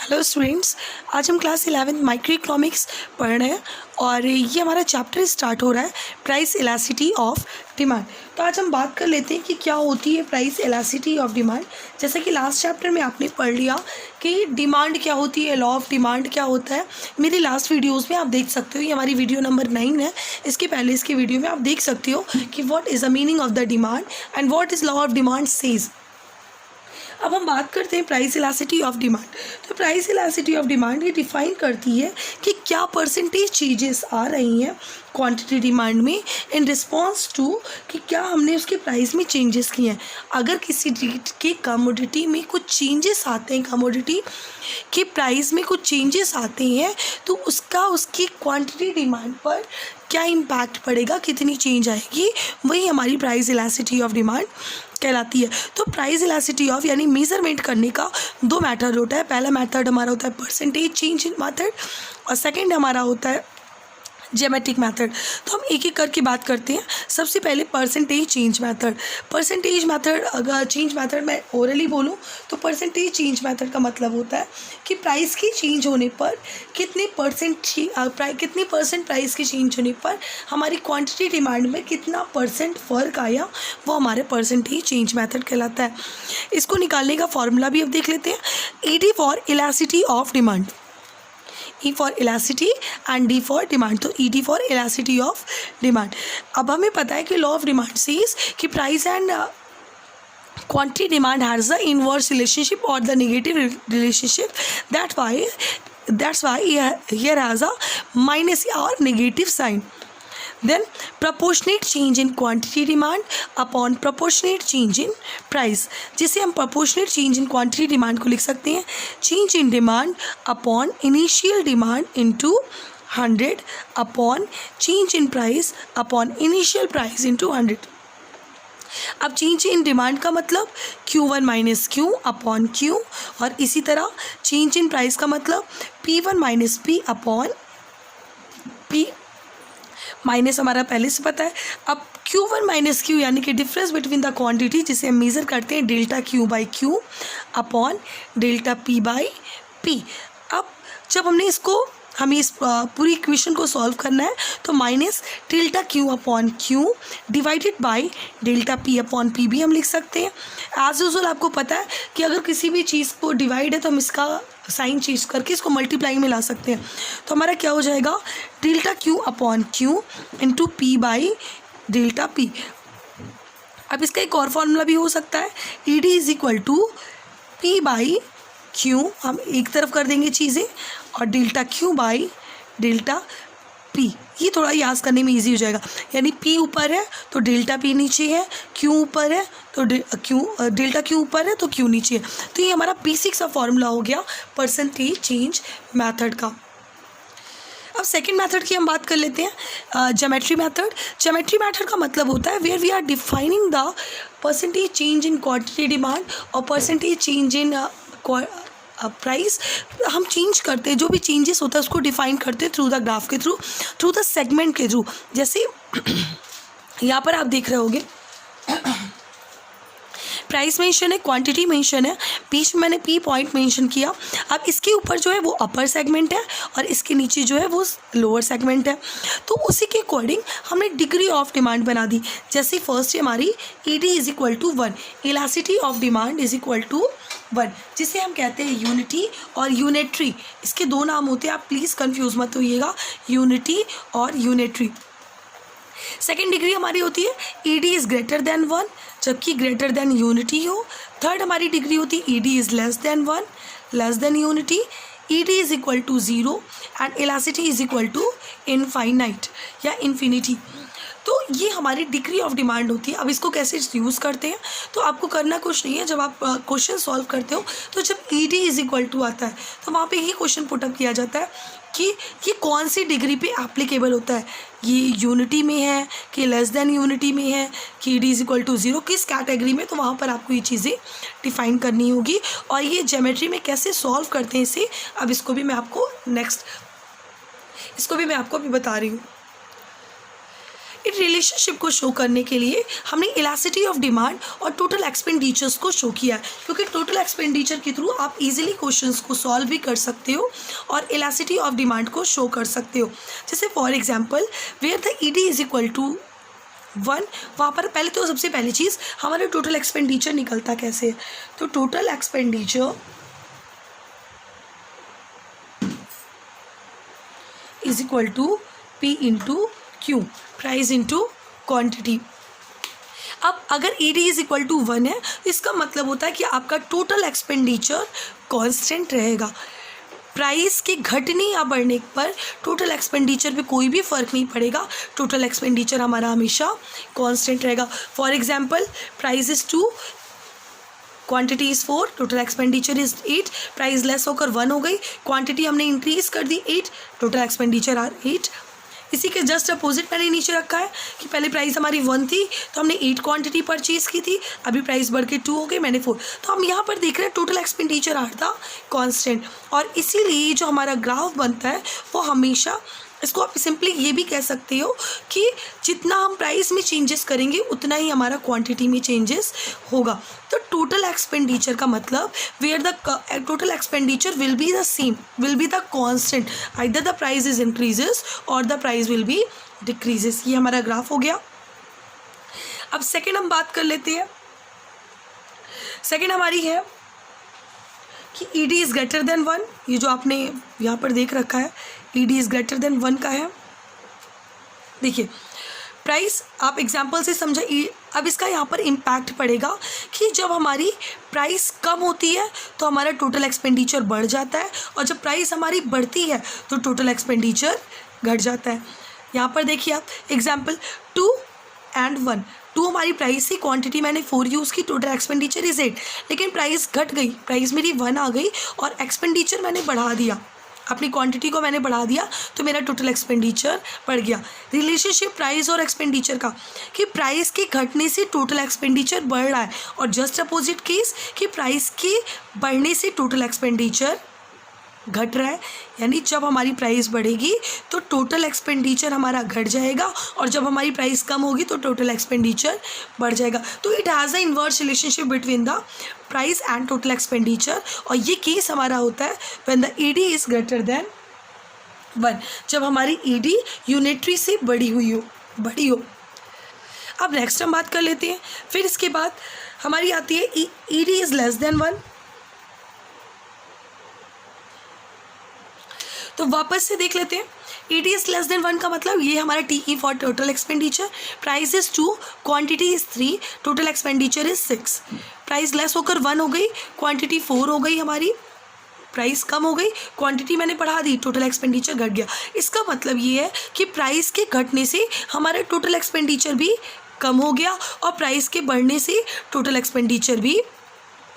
Hello students, आज हम class 11 micro economics पढ़ रहे हैं और ये हमारा चैप्टर स्टार्ट हो रहा है प्राइस इलास्टिसिटी ऑफ डिमांड। तो आज हम बात कर लेते हैं कि क्या होती है प्राइस इलास्टिसिटी ऑफ डिमांड। जैसा कि लास्ट चैप्टर में आपने पढ़ लिया कि डिमांड क्या होती है, लॉ ऑफ डिमांड क्या होता है। मेरी लास्ट वीडियोज़ में आप देख सकते हो, ये हमारी वीडियो नंबर 9 है। इसके पहले इसकी वीडियो में आप देख सकते हो कि what is the meaning of the demand and what is law of demand says. अब हम बात करते हैं प्राइस इलास्टिसिटी ऑफ डिमांड। तो प्राइस इलास्टिसिटी ऑफ डिमांड ये डिफाइन करती है कि क्या परसेंटेज चेंजेस आ रही हैं क्वांटिटी डिमांड में इन रिस्पॉन्स टू कि क्या हमने उसके प्राइस में चेंजेस किए हैं। अगर किसी के कमोडिटी में कुछ चेंजेस आते हैं, कमोडिटी के प्राइस में कुछ चेंजेस आते हैं, तो उसका उसकी क्वांटिटी डिमांड पर क्या इम्पैक्ट पड़ेगा, कितनी चेंज आएगी, वही हमारी प्राइस इलास्टिसिटी ऑफ डिमांड कहलाती है। तो प्राइस इलास्टिसिटी ऑफ यानी मेजरमेंट करने का दो मेथड होता है। पहला मेथड हमारा होता है परसेंटेज चेंज मेथड और सेकंड हमारा होता है ज्योमेट्रिक मेथड। तो हम एक एक करके बात करते हैं। सबसे पहले percentage change method. Percentage method, अगर चेंज मेथड मैं ओरली बोलूँ तो परसेंटेज चेंज मेथड का मतलब होता है कि प्राइस की चेंज होने पर कितने परसेंट प्राइस की चेंज होने पर हमारी क्वांटिटी डिमांड में कितना परसेंट फ़र्क आया, वो हमारे परसेंटेज चेंज मेथड कहलाता है। इसको निकालने का फॉर्मूला भी अब देख लेते हैं। ED for elasticity of demand, E for elasticity and D for demand. तो ED for elasticity of demand. अब हमें पता है कि लॉ ऑफ डिमांड सेज कि price and quantity demand has the inverse relationship और the negative relationship. That's why here has a minus or negative sign. Then proportionate change in quantity demand upon proportionate change in price, जिसे हम proportionate change in quantity demand को लिख सकते हैं change in demand upon initial demand into 100 upon change in price upon initial price into 100। अब change in demand का मतलब Q1 minus Q upon Q, और इसी तरह चेंज इन प्राइस का मतलब P1 minus P upon P, minus हमारा पहले से पता है। अब Q1 माइनस Q यानी कि डिफरेंस बिटवीन द क्वांटिटी, जिसे हम मेज़र करते हैं delta Q by Q upon delta P by P। अब जब हमें इस पूरी इक्वेशन को सॉल्व करना है तो minus delta Q upon Q divided by delta P upon P भी हम लिख सकते हैं। एज यूजुअल आपको पता है कि अगर किसी भी चीज़ को डिवाइड है तो हम इसका साइन चेंज करके इसको मल्टीप्लाई में ला सकते हैं। तो हमारा क्या हो जाएगा, delta Q upon Q into P by delta P। अब इसका एक और फॉर्मूला भी हो सकता है, ED is equal to P by Q, हम एक तरफ कर देंगे चीज़ें, और delta Q by delta P। ये थोड़ा याद करने में इजी हो जाएगा। यानी P ऊपर है तो डेल्टा P नीचे है, Q ऊपर है तो डेल्टा Q ऊपर है तो Q नीचे है। तो ये हमारा P6 का फॉर्मूला हो गया परसेंटेज चेंज मेथड का। अब सेकेंड मेथड की हम बात कर लेते हैं, ज्योमेट्री मेथड। ज्योमेट्री मेथड का मतलब होता है where we are defining the percentage change in quantity demand और परसेंटेज चेंज इन प्राइस। हम चेंज करते हैं, जो भी चेंजेस होता है उसको डिफाइन करते हैं थ्रू द ग्राफ के थ्रू द सेगमेंट के थ्रू। जैसे यहाँ पर आप देख रहे होगे प्राइस मेंशन है, क्वांटिटी मेंशन है, बीच में मैंने P पॉइंट मेंशन किया। अब इसके ऊपर जो है वो अपर सेगमेंट है और इसके नीचे जो है वो लोअर सेगमेंट है। तो उसी के अकॉर्डिंग हमने डिग्री ऑफ डिमांड बना दी। जैसे फर्स्ट है हमारी ED is equal to 1, elasticity of demand is equal to 1, जिसे हम कहते हैं यूनिटी और यूनिटरी। इसके दो नाम होते हैं, आप प्लीज़ कंफ्यूज मत होइएगा, यूनिटी और यूनिटरी। सेकेंड डिग्री हमारी होती है ED इज़ ग्रेटर देन 1, जबकि ग्रेटर देन यूनिटी हो। थर्ड हमारी डिग्री होती है ED is less than 1, less than unity. ED is equal to 0 and elasticity is equal to infinite या इन्फिनिटी। तो ये हमारी डिग्री ऑफ डिमांड होती है। अब इसको कैसे यूज़ करते हैं, तो आपको करना कुछ नहीं है। जब आप क्वेश्चन सॉल्व करते हो तो जब ED इज़ इक्वल टू आता है तो वहाँ पे ये क्वेश्चन पुटअप किया जाता है कि ये कौन सी डिग्री पे एप्लीकेबल होता है, ये यूनिटी में है कि लेस देन यूनिटी में है कि ED इज इक्वल टू 0, किस कैटेगरी में। तो वहाँ पर आपको ये चीज़ें डिफाइन करनी होगी। और ये ज्योमेट्री में कैसे सॉल्व करते हैं इसे, अब इसको भी मैं आपको अभी बता रही हूँ। इस रिलेशनशिप को शो करने के लिए हमने इलास्टिसिटी ऑफ डिमांड और टोटल एक्सपेंडिचर्स को शो किया है, क्योंकि टोटल एक्सपेंडिचर के थ्रू आप इजीली क्वेश्चंस को सॉल्व भी कर सकते हो और इलास्टिसिटी ऑफ डिमांड को शो कर सकते हो। जैसे for example where the ED is equal to 1, वहाँ पर पहले तो सबसे पहली चीज़ हमारा टोटल एक्सपेंडिचर निकलता कैसे है, तो total expenditure is equal to P into Q, price into quantity. अब अगर ED इज इक्वल टू 1 है, इसका मतलब होता है कि आपका टोटल एक्सपेंडिचर कांस्टेंट रहेगा। प्राइस के घटने या बढ़ने पर टोटल एक्सपेंडिचर पे कोई भी फ़र्क नहीं पड़ेगा, टोटल एक्सपेंडिचर हमारा हमेशा कांस्टेंट रहेगा। For example price is 2, quantity is 4, total expenditure is 8, price less होकर 1 हो गई, क्वांटिटी हमने इंक्रीज़ कर दी 8, टोटल एक्सपेंडिचर आर 8। इसी के जस्ट अपोजिट मैंने नीचे रखा है कि पहले प्राइस हमारी 1 थी तो हमने 8 क्वांटिटी परचेज़ की थी, अभी प्राइस बढ़ के 2 हो गई, मैंने 4। तो हम यहाँ पर देख रहे हैं टोटल एक्सपेंडिचर आर था कांस्टेंट, और इसीलिए जो हमारा ग्राफ बनता है वो हमेशा, इसको आप सिंपली ये भी कह सकते हो कि जितना हम प्राइस में चेंजेस करेंगे उतना ही हमारा क्वांटिटी में चेंजेस होगा। तो टोटल एक्सपेंडिचर का मतलब where the total expenditure will be the same, will be the constant, either the price is increases और the price will be decreases. ये हमारा ग्राफ हो गया। अब सेकेंड हम बात कर लेते हैं। सेकेंड हमारी है कि ED इज़ ग्रेटर देन 1, ये जो आपने यहाँ पर देख रखा है ED इज़ ग्रेटर देन 1 का है। देखिए प्राइस आप एग्जांपल से समझा, अब इसका यहाँ पर इम्पैक्ट पड़ेगा कि जब हमारी प्राइस कम होती है तो हमारा टोटल एक्सपेंडिचर बढ़ जाता है, और जब प्राइस हमारी बढ़ती है तो टोटल एक्सपेंडिचर घट जाता है। यहाँ पर देखिए आप एग्जांपल 2 and 1, 2 हमारी प्राइस थी, क्वांटिटी मैंने 4 यूज़ की, टोटल एक्सपेंडिचर इज़ 8, लेकिन प्राइस घट गई, प्राइस मेरी 1 आ गई और एक्सपेंडिचर मैंने बढ़ा दिया, अपनी क्वांटिटी को मैंने बढ़ा दिया तो मेरा टोटल एक्सपेंडिचर बढ़ गया। रिलेशनशिप प्राइस और एक्सपेंडिचर का कि प्राइस के घटने से टोटल एक्सपेंडिचर बढ़ रहा है, और जस्ट अपोजिट केस कि प्राइस के बढ़ने से टोटल एक्सपेंडिचर घट रहा है, यानी जब हमारी प्राइस बढ़ेगी तो टोटल एक्सपेंडिचर हमारा घट जाएगा, और जब हमारी प्राइस कम होगी तो टोटल एक्सपेंडिचर बढ़ जाएगा। तो it has a inverse relationship between the price and total expenditure, और ये केस हमारा होता है when the ED is greater than 1, जब हमारी ED यूनिटरी से बड़ी हो। अब नेक्स्ट हम बात कर लेते हैं। फिर इसके बाद हमारी आती है ED इज़ लेस देन 1। तो वापस से देख लेते हैं, ED इज़ लेस देन 1 का मतलब ये हमारा TE for total expenditure, price is 2, quantity is 3, total expenditure is 6, price less होकर 1 हो गई, क्वांटिटी 4 हो गई हमारी, प्राइस कम हो गई, क्वांटिटी मैंने बढ़ा दी, टोटल एक्सपेंडिचर घट गया। इसका मतलब ये है कि प्राइस के घटने से हमारा टोटल एक्सपेंडिचर भी कम हो गया और प्राइस के बढ़ने से टोटल एक्सपेंडिचर भी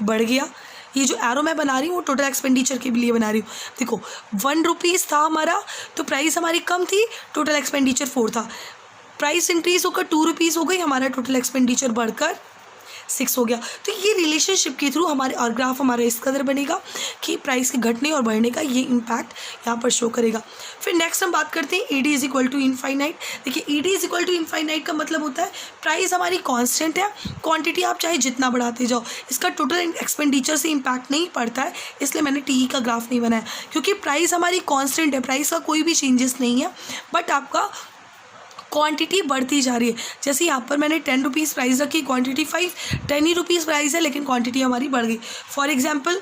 बढ़ गया। ये जो एरो मैं बना रही हूँ वो टोटल एक्सपेंडिचर के लिए बना रही हूँ। देखो 1 रुपीज़ था हमारा, तो प्राइस हमारी कम थी, टोटल एक्सपेंडिचर 4 था, प्राइस इंक्रीज़ होकर 2 रुपीज़ हो गई, हमारा टोटल एक्सपेंडिचर बढ़कर 6 हो गया। तो ये रिलेशनशिप के थ्रू हमारे और ग्राफ हमारा इस कदर बनेगा कि प्राइस के घटने और बढ़ने का ये इम्पैक्ट यहाँ पर शो करेगा। फिर नेक्स्ट हम बात करते हैं ED is equal to infinite. देखिए ED is equal to infinite का मतलब होता है प्राइस हमारी कांस्टेंट है, क्वांटिटी आप चाहे जितना बढ़ाते जाओ, इसका टोटल एक्सपेंडिचर से इम्पैक्ट नहीं पड़ता है, इसलिए मैंने TE का ग्राफ नहीं बनाया, क्योंकि प्राइस हमारी कॉन्स्टेंट है, प्राइस का कोई भी चेंजेस नहीं है, बट आपका क्वांटिटी बढ़ती जा रही है। जैसे यहाँ पर मैंने 10 रुपीज़ प्राइस रखी, क्वांटिटी 5, 10 ही रुपीज़ प्राइस है लेकिन क्वांटिटी हमारी बढ़ गई। For example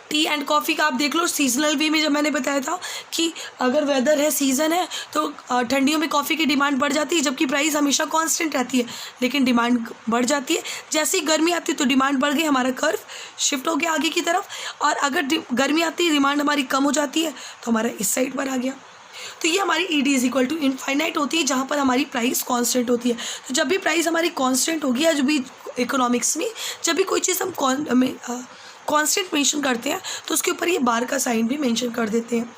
T and coffee का आप देख लो, सीजनल वे में जब मैंने बताया था कि अगर वेदर है, सीज़न है, तो ठंडियों में कॉफ़ी की डिमांड बढ़ जाती है, जबकि प्राइस हमेशा कांस्टेंट रहती है, लेकिन डिमांड बढ़ जाती है। जैसे ही गर्मी आती है तो डिमांड बढ़ गई, हमारा कर्व शिफ्ट हो गया आगे की तरफ, और अगर गर्मी आती है डिमांड हमारी कम हो जाती है तो हमारा इस साइड पर आ गया। तो ये हमारी ED is equal to infinite होती है, जहाँ पर हमारी प्राइस कांस्टेंट होती है। तो जब भी प्राइस हमारी कांस्टेंट होगी, या जो भी इकोनॉमिक्स में जब भी कोई चीज़ हम कांस्टेंट मेंशन करते हैं तो उसके ऊपर ये बार का साइन भी मेंशन कर देते हैं।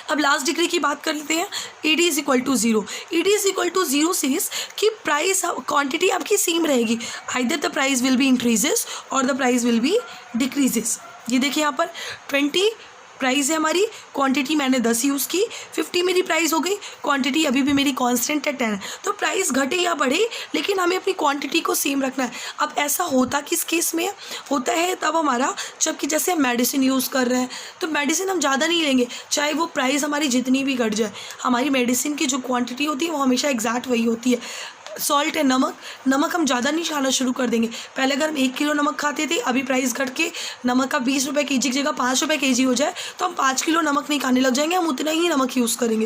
अब लास्ट डिग्री की बात कर लेते हैं। ED is equal to 0। ED is equal to 0 says कि प्राइस क्वांटिटी आपकी सेम रहेगी, either the price will be increases और the price will be decreases. ये देखिए यहाँ पर प्राइस है हमारी, क्वांटिटी मैंने 10 यूज़ की, 50 मेरी प्राइस हो गई, क्वांटिटी अभी भी मेरी कांस्टेंट है 10। तो प्राइस घटे या बढ़े लेकिन हमें अपनी क्वांटिटी को सेम रखना है। अब ऐसा होता किस केस में होता है, तब हमारा जबकि जैसे हम मेडिसिन यूज़ कर रहे हैं तो मेडिसिन हम ज़्यादा नहीं लेंगे, चाहे वो प्राइस हमारी जितनी भी घट जाए, हमारी मेडिसिन की जो क्वांटिटी होती है वो हमेशा एग्जैक्ट वही होती है। सॉल्ट है, नमक हम ज़्यादा नहीं खाना शुरू कर देंगे। पहले अगर हम 1 किलो नमक खाते थे, अभी प्राइस घट के नमक का 20 रुपये के जी की जगह 5 रुपये के जी हो जाए तो हम 5 किलो नमक नहीं खाने लग जाएंगे, हम उतना ही नमक यूज़ करेंगे।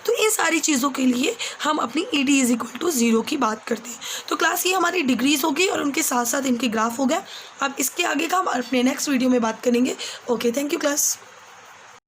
तो इन सारी चीज़ों के लिए हम अपनी ED = 0 की बात करते हैं। तो क्लास ये हमारी डिग्रीज हो गई और उनके साथ साथ इनके ग्राफ हो गया। अब इसके आगे का हम अपने नेक्स्ट वीडियो में बात करेंगे। Okay, thank you class.